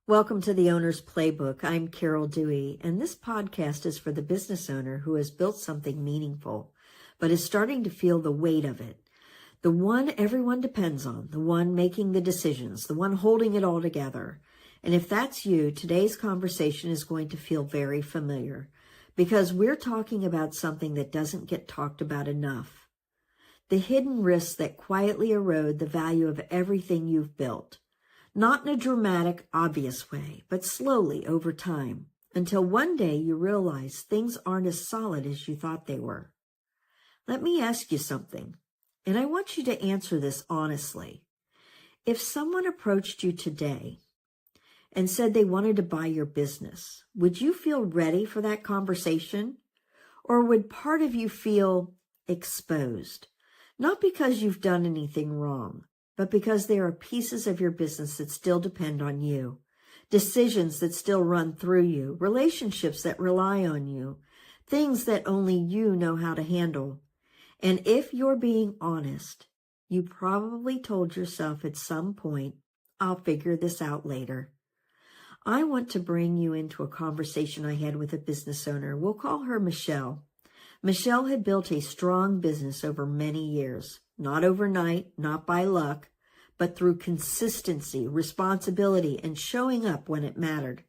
Welcome to the Owner's Playbook. I'm Carol Dewey, and this podcast is for the business owner who has built something meaningful, but is starting to feel the weight of it. The one everyone depends on, the one making the decisions, the one holding it all together. And if that's you, today's conversation is going to feel very familiar, because we're talking about something that doesn't get talked about enough. The hidden risks that quietly erode the value of everything you've built. Not in a dramatic, obvious way, but slowly over time, until one day you realize things aren't as solid as you thought they were. Let me ask you something, and I want you to answer this honestly. If someone approached you today and said they wanted to buy your business, would you feel ready for that conversation? Or would part of you feel exposed? Not because you've done anything wrong, but because there are pieces of your business that still depend on you, decisions that still run through you, relationships that rely on you, things that only you know how to handle. And if you're being honest, you probably told yourself at some point, I'll figure this out later. I want to bring you into a conversation I had with a business owner. We'll call her Michelle. Michelle had built a strong business over many years. Not overnight, not by luck, but through consistency, responsibility, and showing up when it mattered.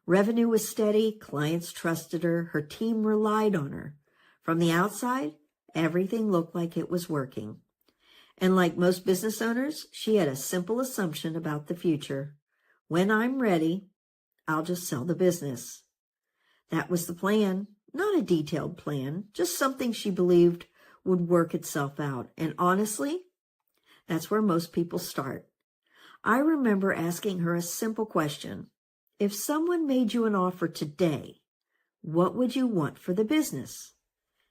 Revenue was steady, clients trusted her, her team relied on her. From the outside, everything looked like it was working. And like most business owners, she had a simple assumption about the future. When I'm ready, I'll just sell the business. That was the plan, not a detailed plan, just something she believed would work itself out. And honestly, that's where most people start. I remember asking her a simple question. If someone made you an offer today, what would you want for the business?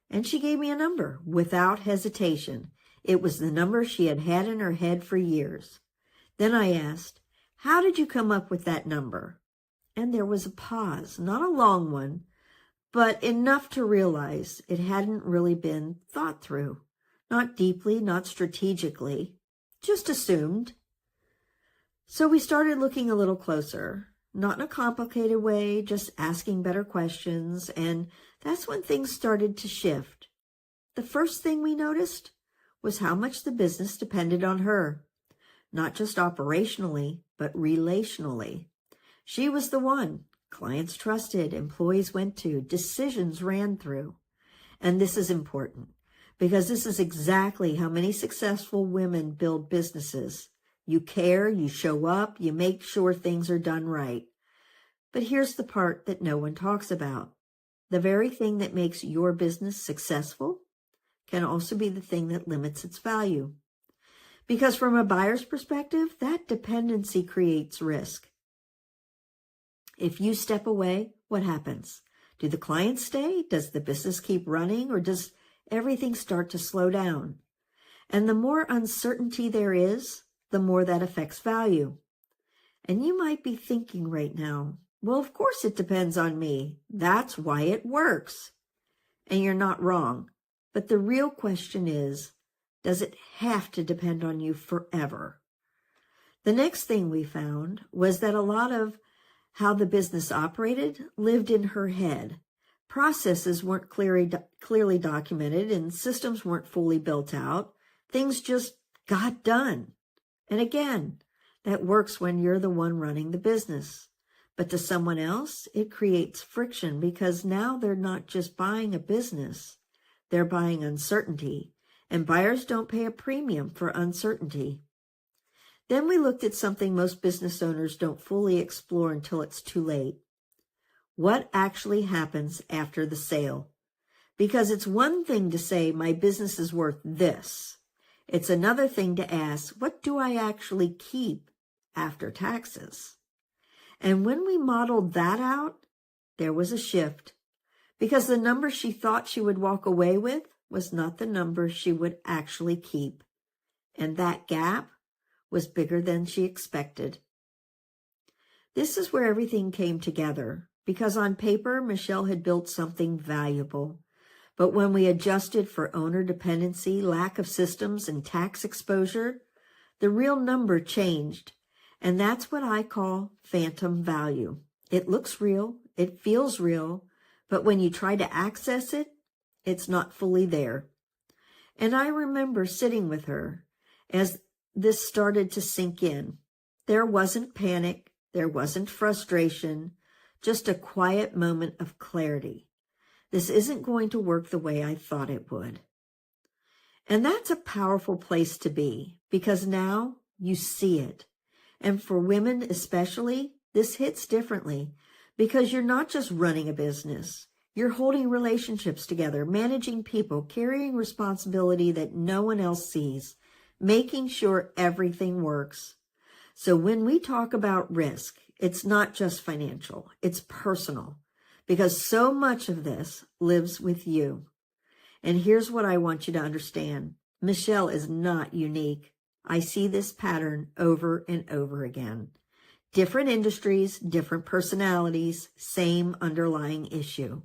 And she gave me a number without hesitation. It was the number she had had in her head for years. Then I asked, how did you come up with that number? And there was a pause, not a long one, but enough to realize it hadn't really been thought through. Not deeply, not strategically, just assumed. So we started looking a little closer, not in a complicated way, just asking better questions, and that's when things started to shift. The first thing we noticed was how much the business depended on her, not just operationally, but relationally. She was the one clients trusted, employees went to, decisions ran through. And this is important because this is exactly how many successful women build businesses. You care, you show up, you make sure things are done right. But here's the part that no one talks about. The very thing that makes your business successful can also be the thing that limits its value. Because from a buyer's perspective, that dependency creates risk. If you step away, what happens? Do the clients stay? Does the business keep running? Or does everything start to slow down? And the more uncertainty there is, the more that affects value. And you might be thinking right now, well, of course it depends on me. That's why it works. And you're not wrong. But the real question is, does it have to depend on you forever? The next thing we found was that a lot of how the business operated lived in her head. Processes weren't clearly documented and systems weren't fully built out. Things just got done. And again, that works when you're the one running the business. But to someone else, it creates friction because now they're not just buying a business, they're buying uncertainty. And buyers don't pay a premium for uncertainty. Then we looked at something most business owners don't fully explore until it's too late. What actually happens after the sale? Because it's one thing to say, my business is worth this. It's another thing to ask, what do I actually keep after taxes? And when we modeled that out, there was a shift. Because the number she thought she would walk away with was not the number she would actually keep. And that gap was bigger than she expected. This is where everything came together, because on paper, Michelle had built something valuable. But when we adjusted for owner dependency, lack of systems, and tax exposure, the real number changed. And that's what I call phantom value. It looks real, it feels real, but when you try to access it, it's not fully there. And I remember sitting with her as this started to sink in. There wasn't panic, there wasn't frustration, just a quiet moment of clarity. This isn't going to work the way I thought it would. And that's a powerful place to be, because now you see it. And for women especially, this hits differently, because you're not just running a business. You're holding relationships together, managing people, carrying responsibility that no one else sees, making sure everything works. So when we talk about risk, it's not just financial, it's personal, because so much of this lives with you. And here's what I want you to understand. Michelle is not unique. I see this pattern over and over again. Different industries, different personalities, same underlying issue.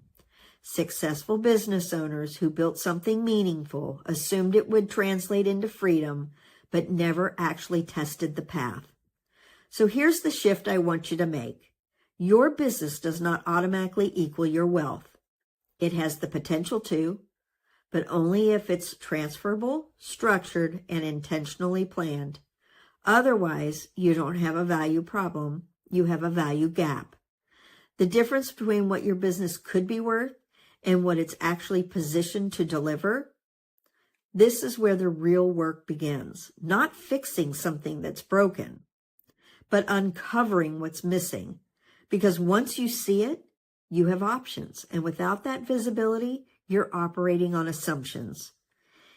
Successful business owners who built something meaningful, assumed it would translate into freedom, but never actually tested the path. So here's the shift I want you to make. Your business does not automatically equal your wealth. It has the potential to, but only if it's transferable, structured, and intentionally planned. Otherwise, you don't have a value problem, you have a value gap. The difference between what your business could be worth and what it's actually positioned to deliver, this is where the real work begins. Not fixing something that's broken, but uncovering what's missing. Because once you see it, you have options. And without that visibility, you're operating on assumptions.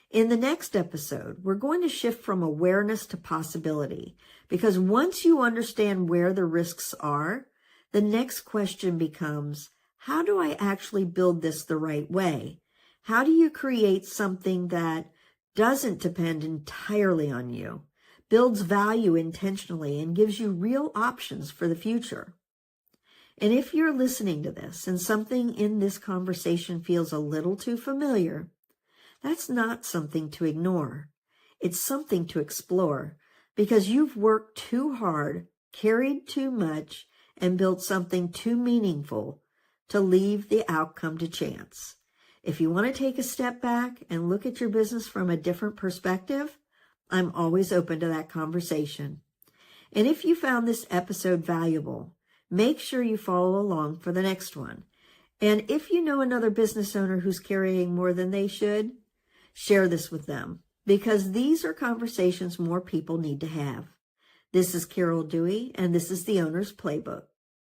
In the next episode, we're going to shift from awareness to possibility, because once you understand where the risks are, the next question becomes, how do I actually build this the right way? How do you create something that doesn't depend entirely on you, builds value intentionally, and gives you real options for the future? And if you're listening to this and something in this conversation feels a little too familiar, that's not something to ignore. It's something to explore, because you've worked too hard, carried too much, and built something too meaningful to leave the outcome to chance. If you want to take a step back and look at your business from a different perspective, I'm always open to that conversation. And if you found this episode valuable, make sure you follow along for the next one. And if you know another business owner who's carrying more than they should, share this with them, because these are conversations more people need to have. This is Carol Dewey, and this is the Owner's Playbook.